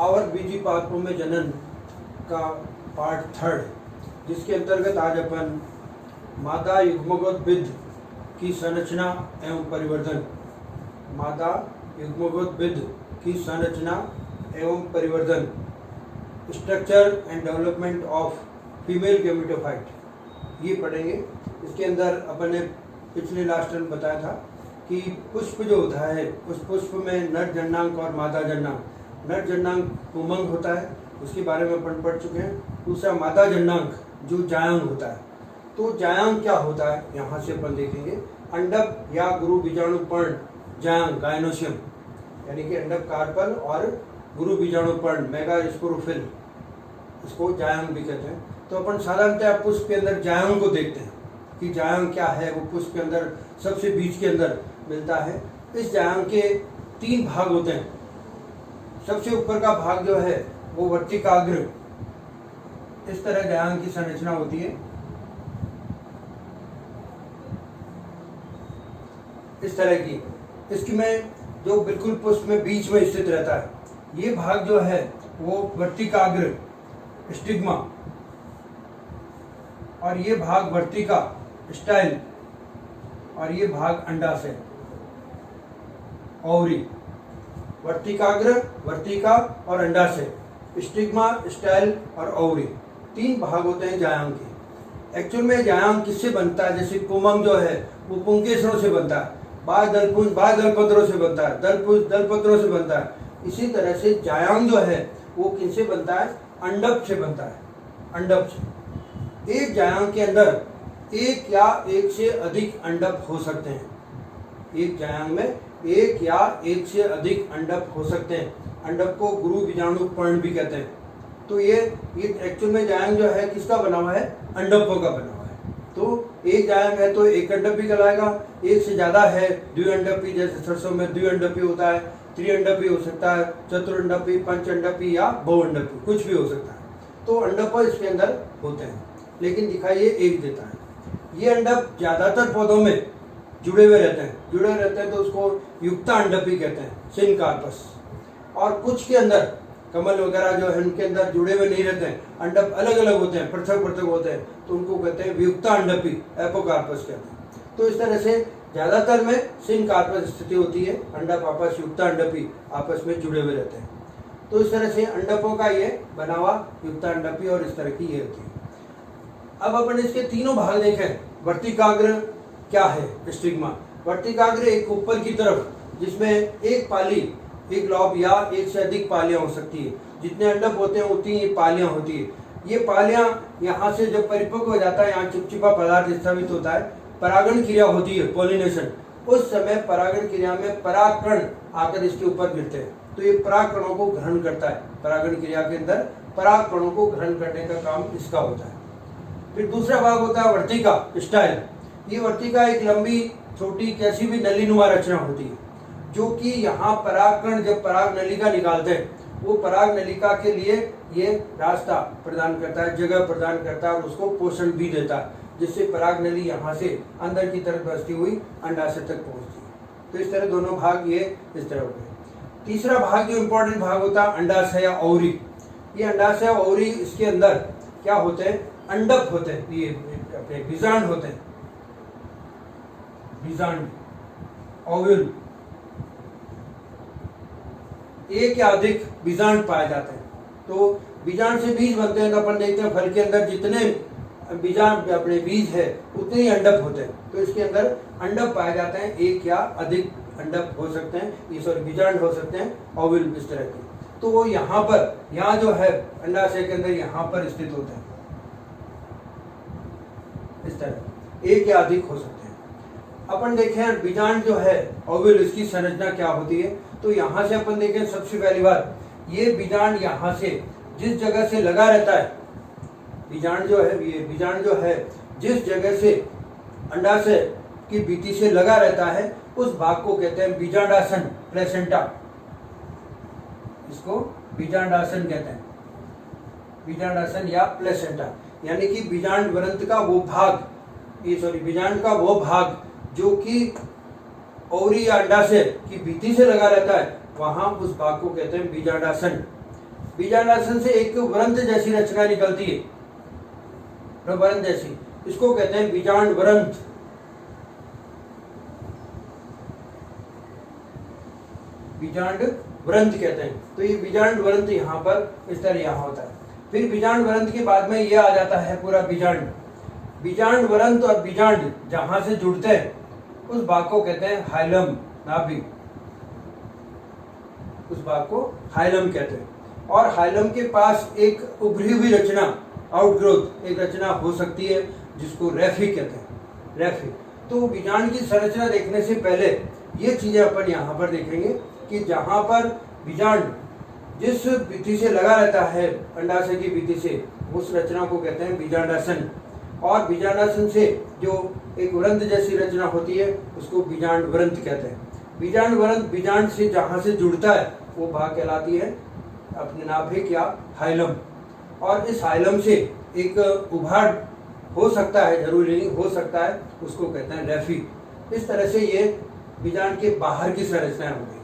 आवर्तबीजी पात्रों में जनन का पार्ट 3, जिसके अंतर्गत आज अपन मादा युग्मकोद्भिद की संरचना एवं परिवर्धन, मादा युग्मकोद्भिद की संरचना एवं परिवर्धन, structure and development of female gametophyte, ये पढ़ेंगे। इसके अंदर अपन ने पिछले लास्ट में बताया था कि पुष्प जो होता है, उस पुष्प में नर जननांग और मादा जननांग। नर जननांग पुंमंग होता है, उसके बारे में अपन पढ़ चुके हैं। दूसरा मादा जननांग जो जायांग होता है। तो जायांग क्या होता है, यहाँ से अपन देखेंगे। अंडक या गुरु बीजाणुपर्ण जायांग, गायनोशियम, यानी कि अंडक कार्पल और गुरु बीजाणुपर्ण मेगास्पोरोफिल, इसको जायांग भी कहते हैं। तो अपन साधारणतः पुष्प के अंदर जायांग को देखते हैं कि जायांग क्या है। वो पुष्प के अंदर सबसे बीच के अंदर मिलता है। इस जायांग के 3 भाग होते हैं। सबसे ऊपर का भाग जो है वो वर्तिकाग्र, इस तरह जायांग की संरचना होती है, इस तरह की। इसकी में जो बिल्कुल पुष्प में बीच में स्थित रहता है, ये भाग जो है वो वर्तिकाग्र स्टिग्मा, और ये भाग वर्तिका स्टाइल, और ये भाग अंडाशय ओवरी। वर्तिकाग्र, वर्तिका और अंडाशय, स्टिग्मा, स्टाइल और ओवरी, 3 भाग होते हैं जायांग के। एक्चुअल में जायांग किससे बनता है? जैसे पुंमंग जो है वो पुंकेसरों से बनता है, बाह्य दलपत्रों से बनता है, दलपत्रों से बनता है। इसी तरह से जायांग जो है वो किनसे बनता है? अंडप से बनता है, अंडप से। एक जायांग के अंदर एक या एक से अधिक अंडप हो सकते हैं। एक जायांग में एक या एक से अधिक अंडप हो सकते हैं। अंडप को गुरु बीजाणुपर्ण भी कहते हैं। तो ये एक्चुअल में जायांग जो है किसका बना हुआ है? अंडपों का बना हुआ है। तो एक जायांग है तो एक अंडपी कहलाएगा। एक से ज्यादा है द्विअंडपी, जैसे सरसों में द्विअंडपी होता है, त्रिअंडपी हो सकता है, चतुरंडपी, पंचअंडपी या बहुअंडपी, कुछ भी हो सकता है। तो अंडप इसके अंदर होते हैं, लेकिन दिखाई ये एक देता है। ये अंडप ज्यादातर पौधों में जुड़े हुए रहते हैं, तो उसको युक्ता अंडपी कहते हैं, सिनकार्पस। और कुछ के अंदर कमल वगैरह जो है उनके अंदर जुड़े हुए नहीं रहते हैं, अंडप अलग अलग होते हैं, पृथक पृथक होते हैं, तो उनको कहते हैं वियुक्ता अंडपी, एपोकार्पस कहते हैं। तो इस तरह से ज्यादातर में सिनकार्पस स्थिति होती है, अंडप आपस युक्ता अंडपी आपस में जुड़े हुए रहते हैं। तो इस तरह से अंडपों का ये बना हुआ युक्ता अंडपी और इस तरह की ये होती है। अब अपन इसके तीनों भाग देखें। वर्तिकाग्र क्या है? स्टिग्मा। वर्तिकाग्र एक ऊपर की तरफ, जिसमें एक पाली, एक लॉब या एक से अधिक पालियां हो सकती है। जितने अंडप होते हैं उतनी ही पालियां होती है। ये पालियां यहाँ से जब परिपक्व हो जाता है, यहाँ चिपचिपा पदार्थ स्थापित होता है, परागण क्रिया होती है, पॉलिनेशन। उस समय परागण क्रिया में परागकण आकर इसके ऊपर गिरते हैं, तो ये परागकणों को ग्रहण करता है। परागण क्रिया के अंदर परागकणों को ग्रहण करने का काम इसका होता है। फिर दूसरा भाग होता है वर्तिका स्टाइल। ये वर्तिका एक लंबी छोटी कैसी भी नलीनुमा रचना होती है, जो कि यहाँ परागकण जब पराग नलिका निकालते हैं, वो पराग नलिका के लिए ये रास्ता प्रदान करता है, जगह प्रदान करता है और उसको पोषण भी देता है, जिससे पराग नली यहाँ से अंदर की तरफ बसती हुई अंडाशय तक पहुँचती है। तो इस तरह दोनों भाग ये इस तरह होते हैं। तीसरा भाग जो इम्पोर्टेंट भाग होता है अंडाशय या ओवरी। ये अंडाशय ओवरी, इसके अंदर क्या होते हैं? अंडक होते हैं, ये अपने बीजांड होते हैं, बीजांड, ओव्यूल। एक या अधिक बीजांड पाए जाते हैं। तो बीजांड से बीज बनते हैं। तो अपन देखते हैं फल के अंदर जितने बीजांड अपने बीज है उतने ही अंडप होते हैं। तो इसके अंदर अंडप पाए जाते हैं, एक या अधिक अंडप हो सकते हैं, ये बीजांड हो सकते हैं, ओव्यूल इस तरह के। तो वो यहाँ पर, यहाँ जो है अंडाशय के अंदर यहाँ पर स्थित होते हैं, इस तरह एक या अधिक हो सकते हैं। अपन देखें बीजांड जो है ओव्यूल, इसकी संरचना क्या होती है। तो यहाँ से अपन देखें, सबसे पहली बार ये बीजांड यहाँ से जिस जगह से लगा रहता है, बीजांड जो है, ये बीजांड जो है जिस जगह से अंडाशय की भित्ति से लगा रहता है, उस भाग को कहते हैं बीजांडासन, प्लेसेंटा। इसको बीजांडासन कहते हैं, बीजांडासन या प्लेसेंटा। यानी कि बीजांड वृंत का वो भाग, बीजांड का वो भाग जो कि ओवरी या अंडाशय की भित्ति से लगा रहता है, वहां उस भाग को कहते हैं बीजांडासन। बीजांडासन से एक वृंत जैसी रचना निकलती है, वृंत जैसी, इसको कहते हैं बीजांड वृंत। बीजांड वृंत कहते हैं। तो ये बीजांड वृंत यहाँ पर इस तरह यहाँ होता है। फिर बीजांड वृंत के बाद में ये आ जाता है पूरा बीजांड। बीजांड वृंत और बीजांड जहां से जुड़ते हैं उस भाग को कहते हैं हाइलम, नाभि, उस भाग को हाइलम कहते हैं। और हाइलम के पास एक उभरी हुई रचना, आउटग्रोथ एक रचना हो सकती है जिसको रेफी कहते हैं, रेफी। तो बीजांड की संरचना देखने से पहले ये चीजें अपन यहाँ पर देखेंगे कि जहां पर बीजांड जिस भित्ति से लगा रहता है, अंडाशय की भित्ति से, उस रचना को कहते हैं बीजांडासन। और बीजांडासन से जो एक वृंत जैसी रचना होती है उसको बीजांड वृंत कहते हैं। बीजांड वृंत बीजांड से जहां से जुड़ता है वो भाग कहलाती है अपने नाभिक या हाइलम। और इस हाइलम से एक उभार हो सकता है, जरूरी नहीं, हो सकता है, उसको कहते हैं रेफी। इस तरह से ये बीजांड के बाहर की संरचना होगी।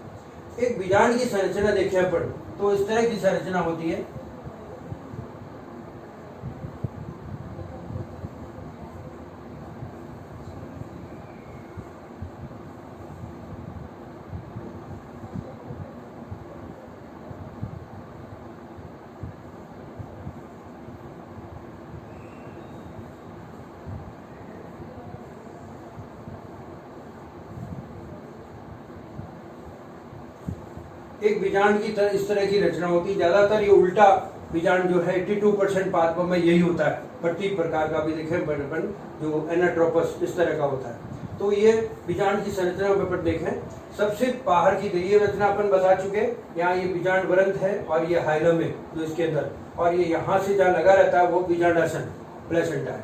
एक बीजांड की संरचना देखें अपन तो इस तरह की संरचना होती है। एक बीजांड की तरह इस तरह की रचना होती है। ज्यादातर ये उल्टा बीजांड जो है 82% पादपों में यही होता है। पट्टी प्रकार का भी देखें बड़पन जो एनाट्रोपस इस तरह का होता है। तो ये बीजांड की संरचना में अपन देखें, सबसे बाहर की ये रचना अपन बता चुके। यहाँ ये बीजांड वृंत है और ये हाइलम है जो इसके अंदर, और ये यहाँ से जहाँ लगा रहता है वो बीजांडासन प्लेसेंटा है।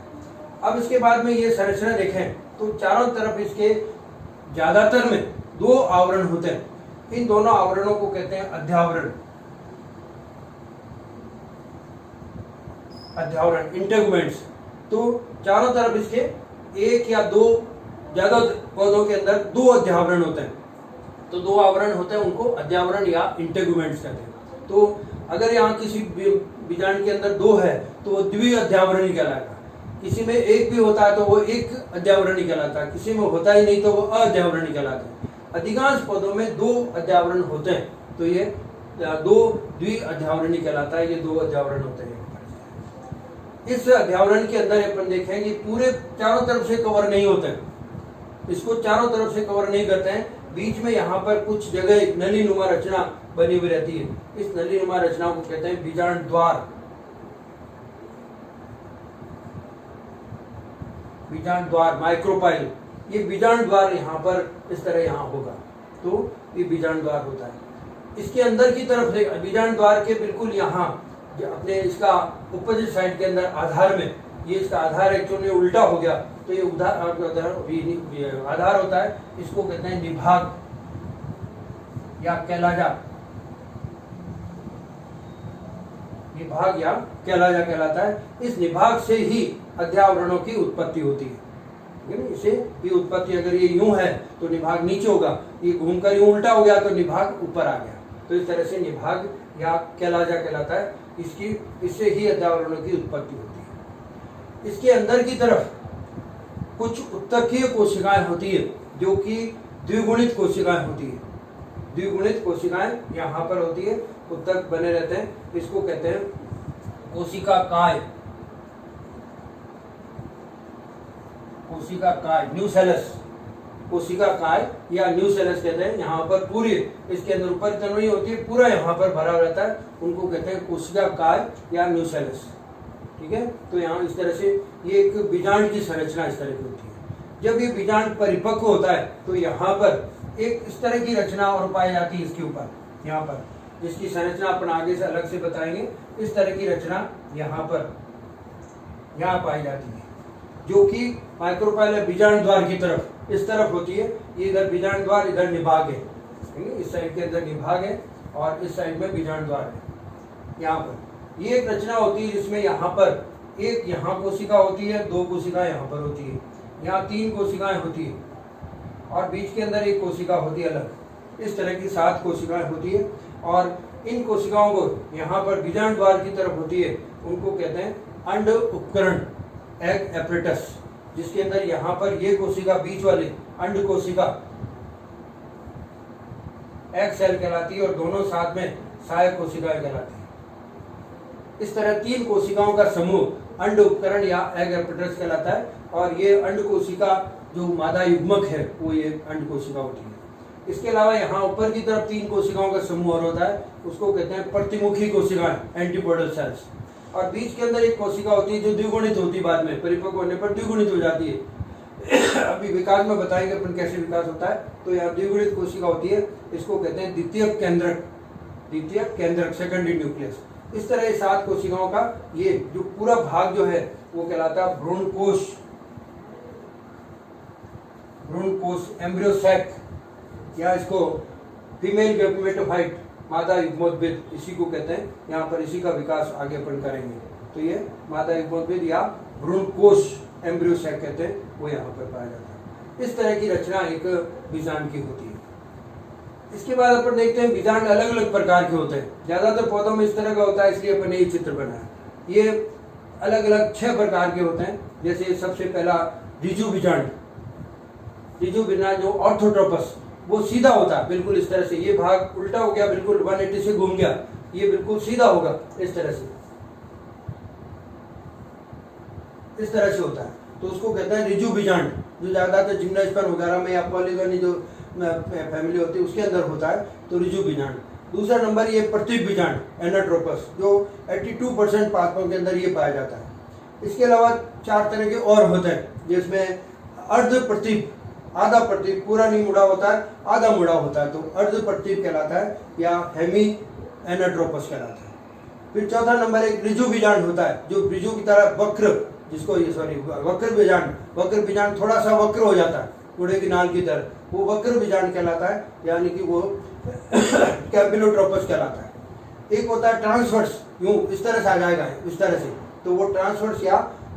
अब इसके बाद में ये संरचना देखें तो चारों तरफ इसके ज्यादातर में दो आवरण होते हैं। इन दोनों आवरणों को कहते हैं अध्यावरण, अध्यावरण, इंटेगुमेंट्स। तो चारों तरफ इसके एक या दो, ज्यादा पौधों के अंदर दो अध्यावरण होते हैं। तो दो आवरण होते हैं, उनको अध्यावरण या इंटेगुमेंट्स कहते हैं। तो अगर यहाँ किसी बीजांड के अंदर दो है तो वो द्विअध्यावरण कहलाता है। किसी में एक भी होता है तो वो एक अध्यावरण कहलाता है, किसी में होता ही नहीं तो वो अध्यावरण कहलाता है। अधिकांश पौधों में दो अध्यावरण होते हैं, तो ये दो द्विअध्यावरणी कहलाता है। ये दो अध्यावरण होते हैं। इस अध्यावरण के अंदर अपन देखेंगे पूरे चारों तरफ से कवर नहीं होते हैं, इसको चारों तरफ से कवर नहीं करते हैं। बीच में यहाँ पर कुछ जगह नली नुमा रचना बनी हुई रहती है। इस नली नुमा रचना को कहते हैं बीजांड द्वार, बीजांड द्वार, माइक्रोपाइल। ये बीजांड द्वार यहाँ पर इस तरह यहाँ होगा, तो ये बीजांड द्वार होता है। इसके अंदर की तरफ बीजांड द्वार के बिल्कुल यहाँ अपने इसका अपोजिट साइड के अंदर आधार में, ये इसका आधार एक्चुअली उल्टा हो गया तो ये आधार होता है, इसको कहते हैं निभाग या कैलाजा, निभाग या कैलाजा कहलाता है। इस निभाग से ही अध्यावरणों की उत्पत्ति होती है। इसे ये उत्पत्ति अगर ये यूं है तो निभाग नीचे होगा, ये घूमकर यूं उल्टा हो गया तो निभाग ऊपर आ गया। तो इस तरह से निभाग या कैलाजा कहलाता है। इससे ही अध्यावरणों की उत्पत्ति होती है। इसके अंदर की तरफ कुछ उत्तकीय कोशिकाएं होती है जो कि द्विगुणित कोशिकाएं होती है। द्विगुणित कोशिकाएं यहाँ पर होती है, उत्तक बने रहते हैं। इसको कहते हैं कोशिका काय, कोशिका काय, न्यूसेलस, कोशिका काय या न्यूसेलस कहते हैं। यहाँ पर पूरी इसके अंदर ऊपर तनवी होती है, पूरा यहाँ पर भरा रहता है, उनको कहते हैं कोशिका काय या न्यूसेलस। ठीक है, तो यहाँ इस तरह से ये एक बीजांड की संरचना इस तरह की होती है। जब ये बीजांड परिपक्व होता है तो यहाँ पर एक इस तरह की रचना और पाई जाती है इसके ऊपर, यहाँ पर, जिसकी संरचना अपन आगे से अलग से बताएंगे। इस तरह की रचना यहाँ पर यहाँ पाई जाती है, जो कि माइक्रोपाइल बीजांड द्वार की तरफ इस तरफ होती है। ये इधर बीजांड द्वार, इधर निभाग है, इस साइड के अंदर निभाग है और इस साइड में बीजांड द्वार है। यहाँ पर ये एक रचना होती है जिसमें यहाँ पर एक यहाँ कोशिका होती है, दो कोशिकाएं यहाँ पर होती है, यहाँ तीन कोशिकाएं होती है और बीच के अंदर एक कोशिका होती है अलग। इस तरह की 7 कोशिकाएं होती है और इन कोशिकाओं को यहाँ पर बीजांड द्वार की तरफ होती है, उनको कहते हैं अंड उपकरण, एग एपरेटस, जिसके अंदर यहाँ पर ये कोशिका बीच वाली अंड कोशिका एग सेल कहलाती है और दोनों साथ में सहायक कोशिकाएं कहलाती है। इस तरह 3 कोशिकाओं का समूह अंड उपकरण या एग एपरेटस कहलाता है और ये अंड कोशिका जो मादा युग्मक है वो ये अंड कोशिका होती है। इसके अलावा यहाँ ऊपर की तरफ 3 कोशिकाओं का समूह और होता है, उसको कहते हैं प्रतिमुखी कोशिकाएं, एंटीपोडल सेल्स। और बीच के अंदर एक कोशिका होती है जो द्विगुणित होती है, बाद में परिपक्व होने पर द्विगुणित हो जाती है। अभी विकास में बताएंगे अपन कैसे विकास होता है। तो यहाँ द्विगुणित कोशिका होती है, इसको कहते हैं द्वितीयक केंद्रक, सेकेंडरी न्यूक्लियस। इस तरह 7 कोशिकाओं का ये जो पूरा भाग जो है वो कहलाता है भ्रूणकोश, एम्ब्रियोसैक, या इसको फीमेल गैमेटोफाइट, मादा युग्मोद्भिद, इसी को कहते हैं। यहाँ पर इसी का विकास आगे अपन करेंगे। तो ये मादा युग्मोद्भिद या भ्रूणकोश, एम्ब्रियोसैक कहते हैं, वो यहाँ पर पाया जाता है। इस तरह की रचना एक बीजांड की होती है। इसके बाद अपन देखते हैं बीजांड अलग अलग प्रकार के होते हैं। ज्यादातर पौधों में इस तरह का होता है, इसलिए अपन ये चित्र बनाया। ये अलग अलग 6 प्रकार के होते हैं। जैसे सबसे पहला ऋजु बीजांड जो ऑर्थोट्रोपस, वो सीधा होता है बिल्कुल इस तरह से। ये भाग उल्टा हो गया, बिल्कुल 180 से घूम गया, ये बिल्कुल सीधा होगा इस तरह से होता है। तो उसको कहते हैं ऋजु बीजांड, जो ज्यादातर जिम्नोस्पर्म वगैरह में या पॉलीगनी जो फैमिली होती है उसके अंदर होता है, तो ऋजु बीजांड। दूसरा नंबर ये प्रतीक बीजांड, एनाट्रोपस, जो 82% पादपों के अंदर ये पाया जाता है। इसके अलावा 4 तरह के और होते हैं, जिसमें अर्ध प्रतीक, आधा प्रतीक, पूरा नहीं मुड़ा होता है, आधा मुड़ा होता है, तो अर्ध प्रतीक कहलाता है या हेमी एनाट्रोपस कहलाता है। फिर चौथा नंबर एक ऋजु बीजांड होता है, जो ऋजु की तरह वक्र, जिसको ये वक्र बीजांड थोड़ा सा वक्र हो जाता है घोड़े की नाल की तरह, वो वक्र बीजांड कहलाता है, यानी कि वो कैम्पिलोट्रोपस कहलाता है। एक होता है ट्रांसवर्स, यूं इस तरह से आ जाएगा, इस तरह से, तो वो ट्रांसवर्स या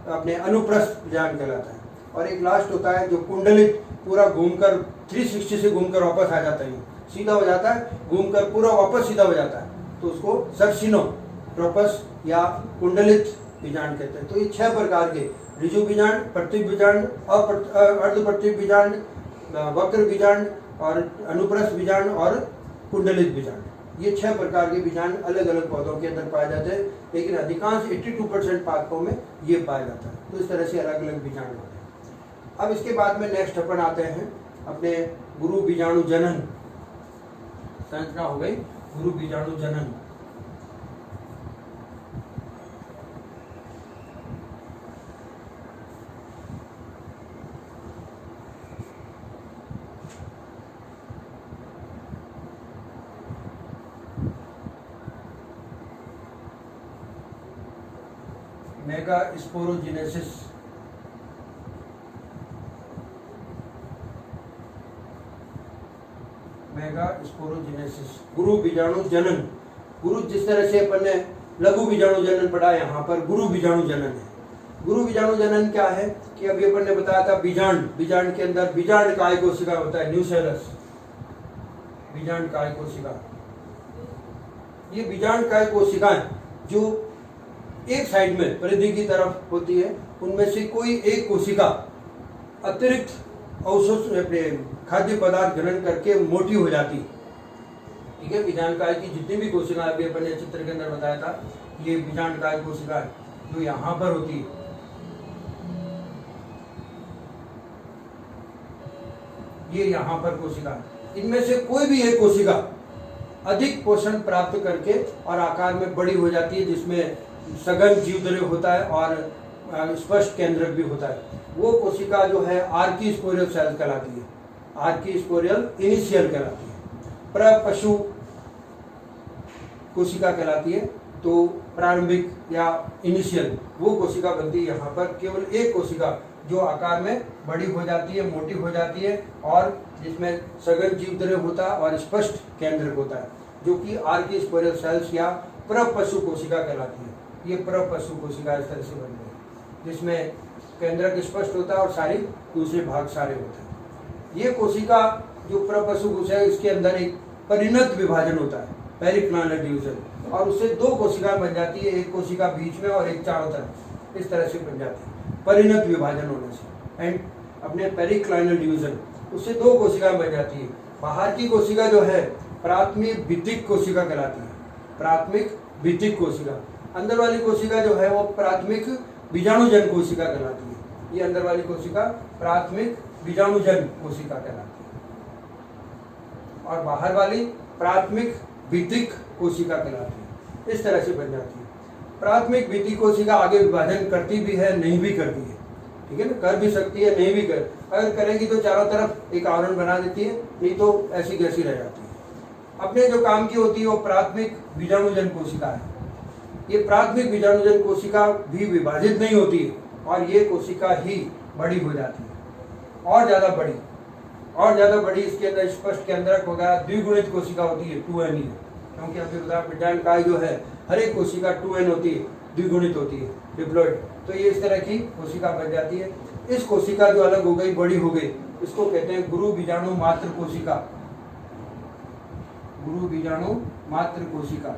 अपने अनुप्रस्थ बीजांड कहलाता है। और एक लास्ट होता है जो कुंडलित, पूरा घूमकर 360 से घूमकर वापस आ जाता है, सीधा हो जाता है, घूमकर पूरा वापस सीधा हो जाता है, तो उसको सर्सिनोट्रोपस या कुंडलित बीजांड कहते हैं। तो ये 6 प्रकार के ऋजु बीजांड, प्रतीक बीजांड, अर्ध प्रतीक बीजांड, वक्र बीजांड और अनुप्रस्थ बीजांड और कुंडलित बीजांड, ये 6 प्रकार के बीजांड अलग अलग पौधों के अंदर पाए जाते हैं, लेकिन अधिकांश 82% पादपों में ये पाया जाता है। तो इस तरह से अलग अलग बीजांड होते हैं। अब इसके बाद में नेक्स्ट अपन आते हैं अपने गुरु बीजाणु जनन, संरचना हो गई गुरु बीजाणु जनन। मेगा स्पोरोजेनेसिस, गुरु बीजाणु जनन। गुरु, जिस तरह से अपन ने लघु बीजाणु जनन पढ़ा, यहाँ पर गुरु बीजाणु जनन है। गुरु बीजाणु जनन क्या है कि अभी अपन ने बताया था बीजांड के अंदर बीजांड काय कोशिका होता है, न्यूसेलस, बीजांड काय कोशिका। ये बीजांड काय कोशिकाएं जो एक साइड में परिधि की तरफ होती है, उनमें से कोई एक कोशिका अतिरिक्त औषध खाद्य पदार्थ ग्रहण करके मोटी हो जाती, ठीक है। बीजांड काय की जितनी भी कोशिकाएं अभी अपन ने चित्र के अंदर बताया था, ये बीजांड काय कोशिका जो यहाँ पर होती है, ये यहाँ पर कोशिका, इनमें से कोई भी एक कोशिका अधिक पोषण प्राप्त करके और आकार में बड़ी हो जाती है, जिसमें सघन जीवद्रव्य होता है और स्पष्ट केंद्रक भी होता है। वो कोशिका जो है आर्कीस्पोरियल सेल कहलाती है, आर्कीस्पोरियल इनिशियल कहलाती है। प्रपशु कोशिका कहलाती है, तो प्रारंभिक या इनिशियल वो कोशिका बनती है यहाँ पर। केवल एक कोशिका जो आकार में बड़ी हो जाती है, मोटी हो जाती है और जिसमें सघन जीवद्रव्य होता है और स्पष्ट केंद्रक होता है, जो कि आर्कीस्पोरियल सेल्स या प्रपशु कोशिका कहलाती है। ये प्रपशु कोशिका इस तरह से बन गई, जिसमें केंद्रक स्पष्ट होता है और सारी दूसरे भाग सारे होते हैं। ये कोशिका जो प्रपशु कोश है इसके अंदर एक परिणत विभाजन होता है, पेरिक्लाइनल डिवीजन, और उससे दो कोशिकाएं बन जाती है, एक कोशिका बीच में और एक चारों तरफ, इस तरह से बन जाती है परिणत विभाजन होने से। एंड अपने पेरिक्लाइनल डिवीजन, उससे दो कोशिकाएं बन जाती है। बाहर की कोशिका जो है प्राथमिक भित्तिक कोशिका कहलाती है, प्राथमिक भित्तिक कोशिका। अंदर वाली कोशिका जो है वो प्राथमिक बीजाणुजन कोशिका कहलाती है। ये अंदर वाली कोशिका प्राथमिक बीजाणुजन कोशिका कहलाती है, और बाहर वाली प्राथमिक भित्तिक कोशिका कहलाती है। इस तरह से बन जाती है। प्राथमिक भित्तिक कोशिका आगे विभाजन करती भी है, नहीं भी करती है, ठीक है ना, कर भी सकती है, नहीं भी कर, अगर करेगी तो चारों तरफ एक आवरण बना देती है, नहीं तो ऐसी कैसी रह जाती है। अपने जो काम की होती है वो प्राथमिक बीजाणुजन कोशिका है। ये प्राथमिक बीजाणुजन कोशिका भी विभाजित नहीं होती है, और ये कोशिका ही बड़ी हो जाती है, और ज्यादा बड़ी इसके अंदर स्पष्ट केंद्रक वगैरह द्विगुणित कोशिका होती है, 2n ही है, क्योंकि अभी विज्ञान काय जो है हर एक कोशिका 2n होती है, द्विगुणित होती है, डिप्लॉइड। तो ये इस तरह की कोशिका बन जाती है। इस कोशिका जो अलग हो गई, बड़ी हो गई, इसको कहते हैं गुरु बीजाणु मात्र कोशिका, गुरु बीजाणु मात्र कोशिका।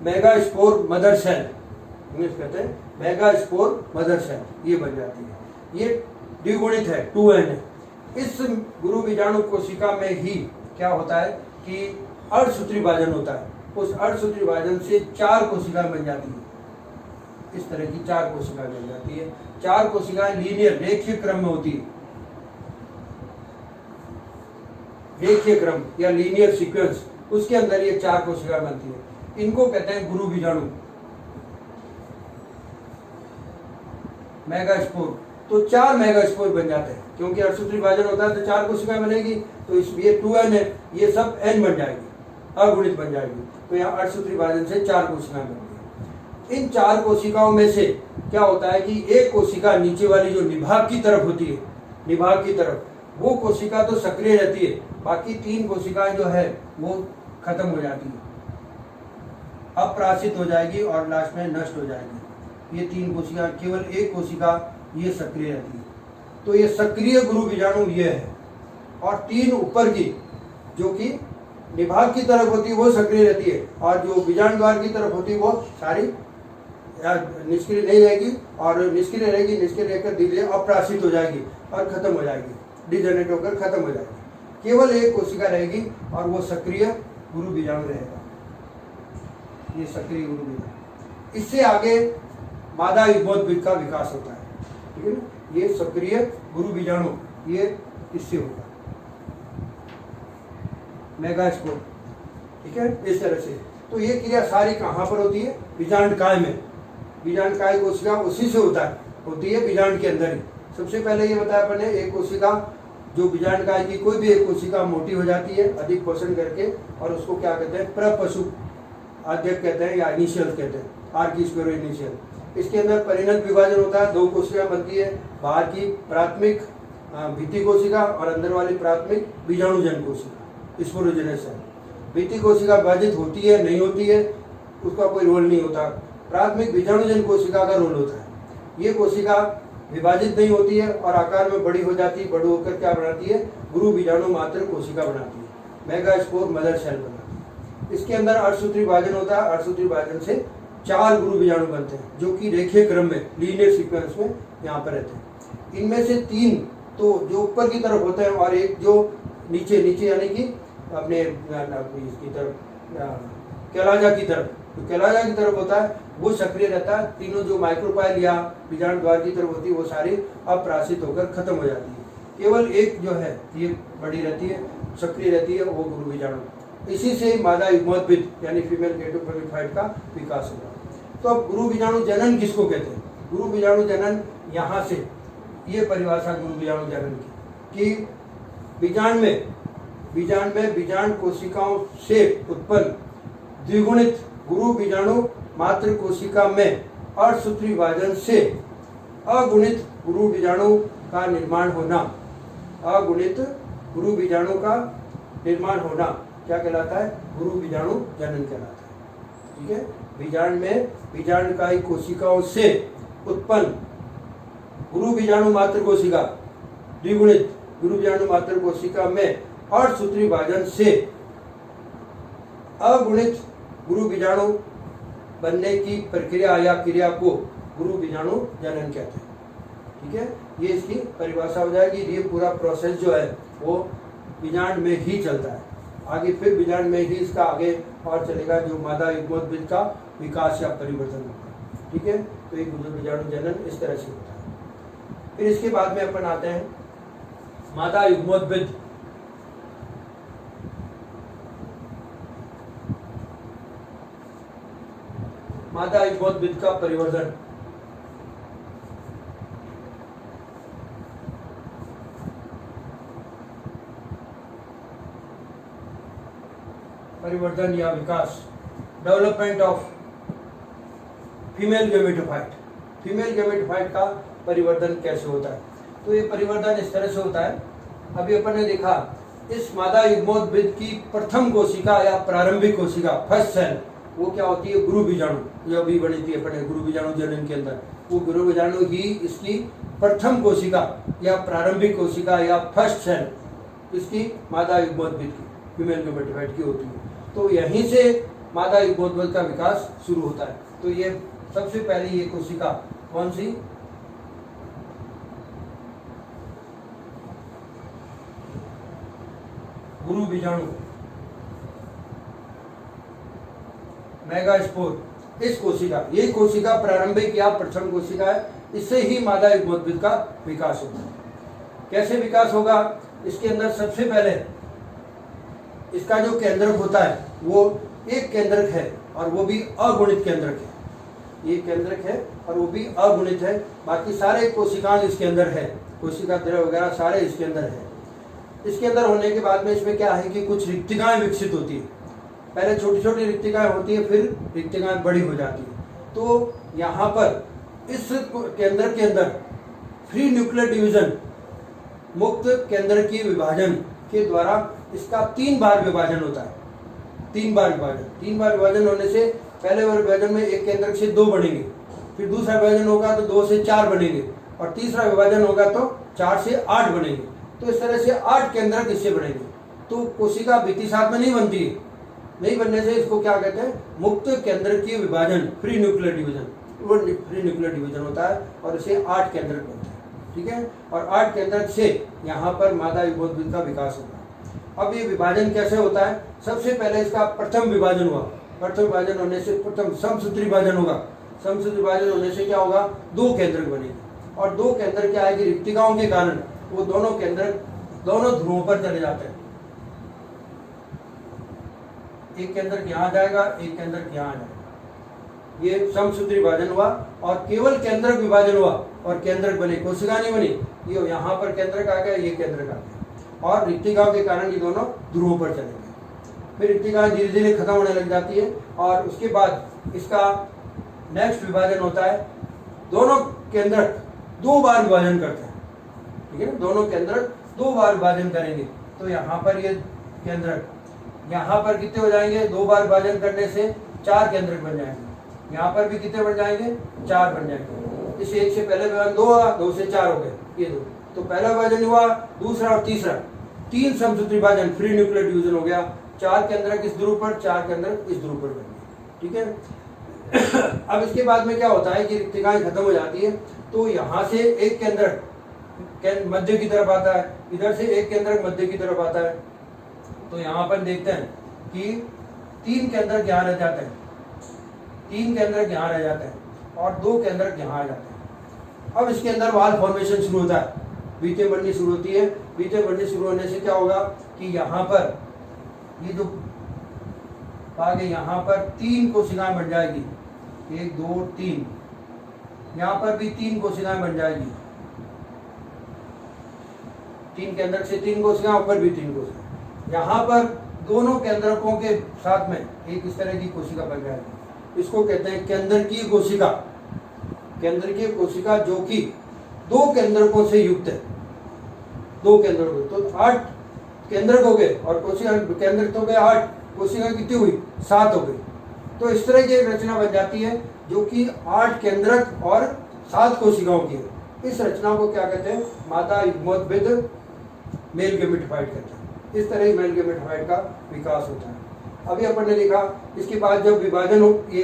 मेगास्पोर मदर सेल, इंग्लिश कहते हैं मेगास्पोर मदर सेल, ये बन जाती है। ये द्विगुणित है, 2n है। इस गुरु बीजाणु कोशिका में ही क्या होता है कि अर्धसूत्री विभाजन होता है। उस अर्धसूत्री विभाजन से 4 कोशिकाएं बन जाती है। इस तरह की 4 कोशिकाएं बन जाती है। 4 कोशिकाएं लीनियर रेखीय क्रम में होती है, रेखीय क्रम या लीनियर सीक्वेंस, उसके अंदर ये 4 कोशिकाएं बनती है। इनको कहते हैं गुरु बीजाणु मेगास्पोर। तो 4 मेगास्पोर बन जाते हैं, क्योंकि अर्धसूत्री विभाजन होता है तो 4 कोशिकाएं बनेगी, तो इसलिए 2n है, ये सब n बन जाएगी, अगुणित बन जाएगी। तो यहाँ अर्धसूत्री विभाजन से 4 कोशिकाएं बनती है। इन 4 कोशिकाओं में से क्या होता है कि एक कोशिका नीचे वाली जो निभाग की तरफ होती है, निभाग की तरफ, वो कोशिका तो सक्रिय रहती है, बाकी 3 कोशिकाएं जो है वो खत्म हो जाती है, अप्रासित हो जाएगी और लास्ट में नष्ट हो जाएगी। ये 3 कोशिका, केवल एक कोशिका ये सक्रिय रहती है। तो ये सक्रिय गुरु बीजाणु ये है, और 3 ऊपर की जो कि निभाग की तरफ होती है वो सक्रिय रहती है, और जो बीजाणु द्वार की तरफ होती है वो सारी निष्क्रिय नहीं रहेगी, और निष्क्रिय रहेगी, निष्क्रिय रहकर धीरे धीरे अप्रासित हो जाएगी और खत्म हो जाएगी, डिजनरेट होकर खत्म हो जाएगी। केवल एक कोशिका रहेगी और वो सक्रिय गुरु बीजाणु रहेगा, ये सक्रिय गुरु बीजाणु। इससे आगे मादा युग्मोद्भिद का विकास होता है, ठीक है ना। ये सक्रिय गुरु बीजाणु ये इससे होगा, मेगास्पोर, ठीक है, इस तरह से। तो ये क्रिया सारी कहाँ पर होती है? बीजांडकाय में। बीजांडकाय कोशिका उसी से होती है बीजांड के अंदर ही। सबसे पहले ये बताया अपन ने, एक कोशिका जो बीजांडकाय की कोई भी एक कोशिका मोटी हो जाती है अधिक पोषण करके, और उसको क्या कहते हैं? प्रपशु आद्यक कहते हैं या इनिशियल कहते हैं, आर की स्क्वायर इनिशियल। इसके अंदर परिणत विभाजन होता है, 2 कोशिका बनती है, बाहर की प्राथमिक भित्ति कोशिका और अंदर वाली प्राथमिक बीजाणुजन कोशिका, स्पोरोजेनस है। भित्ति कोशिका विभाजित होती है नहीं होती है उसका कोई रोल नहीं होता, प्राथमिक बीजाणुजन कोशिका का रोल होता है। ये कोशिका विभाजित नहीं होती है और आकार में बड़ी हो जाती है, बड़ी होकर क्या बनाती है? गुरु बीजाणु मात्र कोशिका बनाती है, मेगास्पोर मदर सेल बनाती है। इसके अंदर अर्धसूत्री विभाजन होता है, अर्धसूत्री विभाजन से 4 गुरु बीजाणु बनते हैं, जो कि रेखीय क्रम में, लीनियर सीक्वेंस में यहाँ पर रहते हैं। इनमें से 3 तो जो ऊपर की तरफ होते हैं और एक जो नीचे यानी कि अपने इसकी तरफ, कैलाजा की तरफ, तो कैलाजा की तरफ होता है वो सक्रिय रहता है। तीनों जो माइक्रोपाइल या बीजाणु द्वार की तरफ होती है वो सारी अप्रासित होकर खत्म हो जाती है। केवल एक जो है ये बड़ी रहती है, सक्रिय रहती है, वो गुरु बीजाणु। इसी से मादा युग्मोद्भिद यानी फीमेल गेटोप्रोफाइट का विकास होगा। तो अब गुरु बीजाणु जनन किसको कहते हैं? गुरु बीजाणु जनन यहाँ से ये परिभाषा गुरु बीजाणु जनन की, कि बीजांड में बीजांड कोशिकाओं से उत्पन्न द्विगुणित गुरु बीजाणु मात्र कोशिका में अर्धसूत्री विभाजन से अगुणित गुरु बीजाणु का निर्माण होना, अगुणित गुरु बीजाणु का निर्माण होना क्या कहलाता है? गुरु बीजाणु जनन कहलाता है। ठीक है, बीजांड में बीजांडकायी कोशिकाओं से उत्पन्न गुरु बीजाणु मात्र कोशिका द्विगुणित गुरु बीजाणु मात्र कोशिका में अर्धसूत्री विभाजन से अगुणित गुरु बीजाणु बनने की प्रक्रिया या क्रिया को गुरु बीजाणु जनन कहते हैं। ठीक है, ये इसकी परिभाषा हो जाएगी। ये पूरा प्रोसेस जो है वो बीजांड में ही चलता है। आगे फिर बीजांड में ही इसका आगे और चलेगा जो मादा युग्मोद्भिद का विकास या परिवर्तन होगा। ठीक है, तो ये गुरु बीजाणु जनन इस तरह से होता है। फिर इसके बाद में अपन आते हैं मादा युग्मोद्भिद। मादा युग्मोद्भिद का परिवर्धन। परिवर्तन या विकास, development of female gametophyte. Female gametophyte का परिवर्तन कैसे होता है? तो ये परिवर्तन इस तरह से होता है। अभी अपन ने देखा इस मादा युग्मोद्भिद की प्रथम कोशिका या प्रारंभिक कोशिका, फर्स्ट सेल, वो क्या होती है? गुरु बीजाणु, जो अभी बनी थी अपने गुरु बीजाणु जनन के अंदर, वो गुरु बीजाणु ही इसकी प्रथम कोशिका या प्रारंभिक कोशिका या फर्स्ट सेल इसकी मादा युग्मोद्भिद की, फीमेल गैमेटोफाइट की होती है। तो यहीं से मादा युग्मोद्भिद का विकास शुरू होता है। तो ये सबसे पहले ये कोशिका कौन सी? गुरु बीजाणु, मेगास्पोर। इस कोशिका, ये कोशिका प्रारंभिक या प्रथम कोशिका है, इससे ही मादा युग्मोद्भिद का विकास होता है। कैसे विकास होगा? इसके अंदर सबसे पहले इसका जो केंद्रक होता है वो एक केंद्रक है और वो भी अगुणित केंद्रक है। ये केंद्रक है और वो भी अगुणित है। बाकी सारे कोशिकाएं इसके अंदर है, कोशिका द्रव्य वगैरह सारे इसके अंदर है। इसके अंदर होने के बाद में इसमें क्या है कि कुछ रिक्तिकाएं विकसित होती है। पहले छोटी छोटी रिक्तिकाएं होती है, फिर रिक्तिकाएं बड़ी हो जाती है। तो यहाँ पर इस केंद्र के अंदर फ्री न्यूक्लियर डिवीजन, मुक्त केंद्र की विभाजन के द्वारा इसका 3 बार विभाजन होता है। 3 बार विभाजन होने से पहले विभाजन में एक केंद्र से 2 बनेंगे, फिर दूसरा विभाजन होगा तो 2 से 4 बनेंगे और तीसरा विभाजन होगा तो 4 से 8 बनेंगे। तो इस तरह से 8 केंद्रक इससे बनेंगे। तो कोशिका बीती साथ में नहीं बनती है, नहीं बनने से इसको क्या कहते हैं? मुक्त केंद्र की विभाजन, फ्री न्यूक्लियर डिवीजन। वो फ्री न्यूक्लियर डिवीजन होता है और इसे 8 केंद्रक बनते हैं। ठीक है, और 8 केंद्रक से यहाँ पर मादा युग्मोद्भिद का विकास होता है। अब ये विभाजन कैसे होता है? सबसे पहले इसका प्रथम विभाजन हुआ। प्रथम विभाजन होने से प्रथम समसूत्री विभाजन होगा। समसूत्री विभाजन होने से क्या होगा? 2 केंद्रक बनेंगे और 2 केंद्रक क्या है कि रिक्तिकाओं के कारण वो दोनों केंद्रक दोनों ध्रुवों पर चले जाते हैं। एक केंद्रक यहाँ जाएगा, एक केंद्रक यहाँ जाएगा। ये समसूत्री विभाजन हुआ और केवल केंद्रक विभाजन हुआ और केंद्रक बने, कोशिका नहीं बनी। ये यहाँ पर केंद्रक आ गया, ये केंद्रक आ गया और रिक्तिकाओं के कारण ये दोनों ध्रुवों पर चले गए। फिर रिक्तिकाएं धीरे धीरे खत्म होने लग जाती है और उसके बाद इसका नेक्स्ट विभाजन होता है। दोनों केंद्रक 2 बार विभाजन करते हैं। ठीक है, दोनों केंद्रक 2 बार विभाजन करेंगे। तो यहाँ पर ये केंद्रक यहाँ पर कितने हो जाएंगे? 2 बार विभाजन करने से 4 केंद्रक बन जाएंगे। यहाँ पर भी कितने बन जाएंगे? 4 बन जाएंगे। इस एक से पहले विभाजन 2 हुआ, 2 से 4 हो गए, ये 2। तो पहला विभाजन हुआ, दूसरा और तीसरा, 3 समसूत्री विभाजन, फ्री न्यूक्लियर डिवीजन हो गया। 4 केंद्रक इस ध्रुव पर, 4 केंद्रक इस ध्रुव पर बन गए। ठीक है, अब इसके बाद में क्या होता है कि रिक्तिकाएं खत्म हो जाती है। तो यहाँ से एक केंद्रक मध्य की तरफ आता है, इधर से एक केंद्रक मध्य की तरफ आता है। तो यहाँ पर देखते हैं कि 3 केंद्रक यहाँ रह जाते हैं, 3 केंद्रक यहाँ रह जाते हैं और 2 केंद्रक यहाँ आ जाते हैं। अब इसके अंदर वाल फॉर्मेशन शुरू होता है, बीतें बननी शुरू होती है। बीतें बननी शुरू होने से क्या होगा कि यहाँ पर ये जो आगे यहाँ पर 3 कोशिकाएं बन जाएगी, 1 2 3। यहाँ पर भी 3 कोशिकाएं बन जाएगी, 3 केंद्रक से 3 कोशिकाएं, ऊपर भी 3 कोशिकाएं। यहाँ पर दोनों केंद्रकों के साथ में एक इस तरह की कोशिका बन जाएगी। इसको कहते हैं केंद्रकीय कोशिका। केंद्रकीय कोशिका जो कि 2 केंद्रकों से युक्त है, 2 केंद्रकों। तो 8 केंद्रक हो गए और कोशिका केंद्रक हो गए 8, कोशिका कितनी हुई? 7 हो गई। तो इस तरह की एक रचना बन जाती है जो कि 8 केंद्रक और 7 कोशिकाओं की है। इस रचना को क्या कहते हैं? मादा युग्मोद्भिद मेल गेमेटोफाइट कहते हैं। इस तरह ही मेल गेमेटोफाइट का विकास होता है। अभी अपन ने देखा, इसके बाद जब विभाजन ये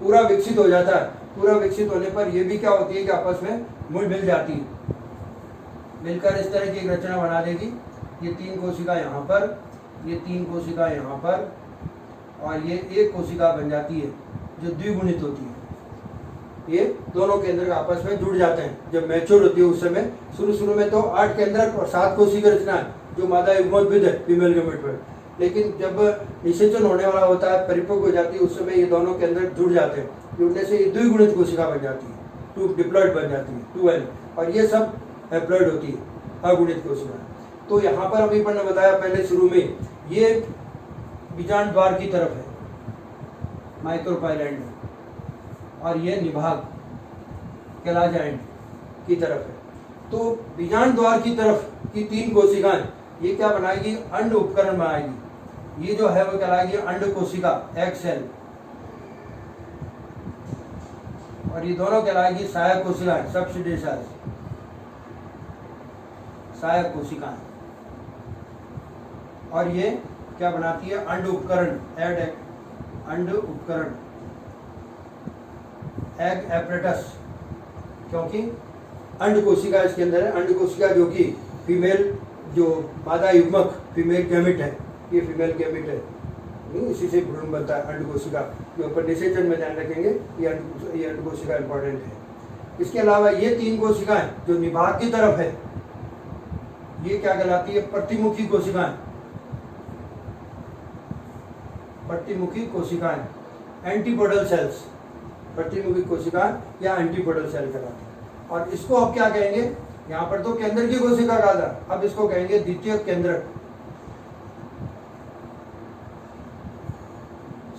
पूरा विकसित हो जाता है, पूरा विकसित होने पर ये भी क्या होती है कि आपस में मिल जाती है, मिलकर इस तरह की एक रचना बना देगी। ये 3 कोशिका यहाँ पर, ये 3 कोशिका यहाँ पर, और ये एक कोशिका बन जाती है जो द्विगुणित होती है। ये दोनों केंद्रक आपस में जुड़ जाते हैं जब मैच्योर होती है उस समय। शुरू में तो 8 केंद्रक और 7 कोशिका रचना है जो मादा युग्मोद्भिद है, फीमेल गेमेटोफाइट। लेकिन जब निषेचन होने वाला होता है, परिपक्व हो जाती है, उस समय ये दोनों केंद्रक जुड़ जाते हैं। जुड़ने से ये द्विगुणित कोशिका बन जाती है, 2 डिप्लॉइड बन जाती है, 2N, और ये सब हैप्लॉइड होती है, अगुणित कोशिका। तो यहाँ पर अभी अपन ने बताया पहले शुरू में, ये बीजांड द्वार की तरफ है, माइक्रोपाइल एंड, और ये निभाग कैलाजा एंड की तरफ है। तो बीजांड द्वार की तरफ की 3 कोशिकाएं ये क्या बनाएगी? अंड उपकरण बनाएगी। ये जो है वो कहलाएगी अंड कोशिका, एग सेल, और ये दोनों कहलाएगी सहायक कोशिकाएं, सबसिडियरी सेल्स, सहायक कोशिकाएं। और ये क्या बनाती है? अंड उपकरण, अंड उपकरण, एग एपरेटस, क्योंकि अंड कोशिका इसके अंदर है। अंड कोशिका जो कि फीमेल, जो मादा युग्मक फीमेल गैमेट है, ये फीमेल गैमेट है, इसी से भ्रूण बनता है अंड कोशिका, जो अपन निषेचन में ध्यान रखेंगे। ये अंड कोशिका इंपॉर्टेंट है। इसके अलावा ये 3 कोशिकाएं जो निभाग की तरफ है, ये क्या कहलाती है? प्रतिमुखी कोशिकाएं, प्रतिमुखी कोशिकाएं, एंटीपोडल सेल्स, प्रतिमुखी कोशिकाएं या एंटीपोडल सेल कहलाती है। और इसको अब क्या कहेंगे? यहाँ पर तो केंद्र की कोशिका कहा था, अब इसको कहेंगे द्वितीय केंद्रक,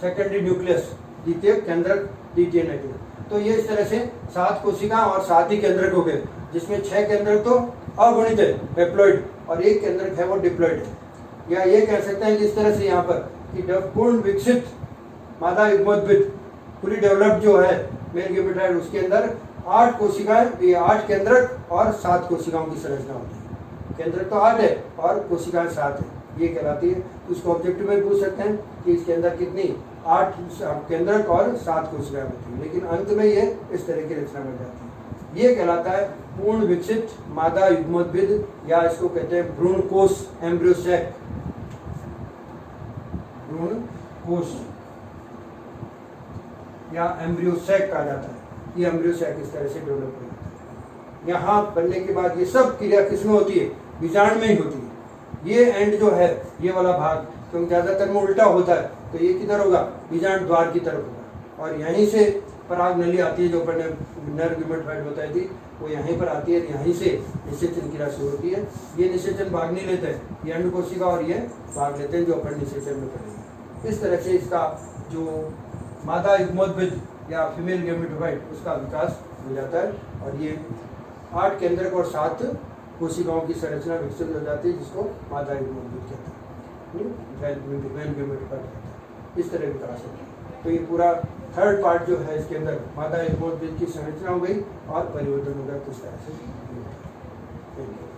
सेकेंडरी न्यूक्लियस, द्वितीय केंद्रक, द्वितीय न्यूक्लियस। तो ये इस तरह से 7 कोशिका और 7 ही केंद्रक हो गए, जिसमें 6 केंद्रक तो अगुणित है, हैप्लॉइड, और 1 केंद्रक है वो डिप्लॉइड है। या ये कह सकते हैं कि इस तरह से यहाँ पर कि जब पूर्ण विकसित मादा युग्मोद्भिद, पूरी डेवलप्ड जो है मेल गेमेटोफाइट, उसके अंदर 8 कोशिकाएं, ये 8 केंद्रक और 7 कोशिकाओं की संरचना होती है। केंद्रक तो 8 है और कोशिकाएं 7 है, ये कहलाती है। उसको ऑब्जेक्टिव में पूछ सकते हैं कि इसके अंदर कितनी 8 केंद्रक और 7 कोशिकाएं होती है, लेकिन अंत में ये इस तरह की रचना बन जाती है। ये कहलाता है पूर्ण विकसित मादा युग्मोद्भिद, या इसको कहते हैं भ्रूण कोश, एम्ब्रियोसैक, भ्रूण कोश या एम्ब्रियोसैक कहा जाता है। ये एम्ब्रियोसैक इस तरह से डेवलप हो जाता है। यहाँ बनने के बाद ये सब क्रिया किसमें होती है? बीजांड में ही होती है। ये एंड जो है, ये वाला भाग, क्योंकि ज्यादातर में उल्टा होता है, तो ये किधर होगा? बीजांड द्वार की तरफ होगा। और यहीं से पराग नली आती है, जो अपन ने नर गेमेटोफाइट बताई थी, वो यहीं पर आती है, यहीं से निषेचन क्रिया शुरू होती है। ये निषेचन भाग नहीं लेते हैं, ये अंड कोशिका और ये भाग लेते हैं, जो अपन निषेचन में करेंगे। इस तरह से इसका जो मादा युग्मोद्भिद या फीमेल गेमेटोफाइट, उसका विकास हो जाता है, और ये 8 केंद्रक और 7 कोशिकाओं की संरचना विकसित हो जाती है, जिसको मादा युग्मोद्भिद कहते हैं, मेल गेमेटोफाइट कहते हैं। इस तरह विकास होता है। तो ये पूरा 3rd पार्ट जो है, इसके अंदर मादा युग्मोद्भिद की संरचना हो गई और परिवर्तन हो गया किस तरह से। Thank you.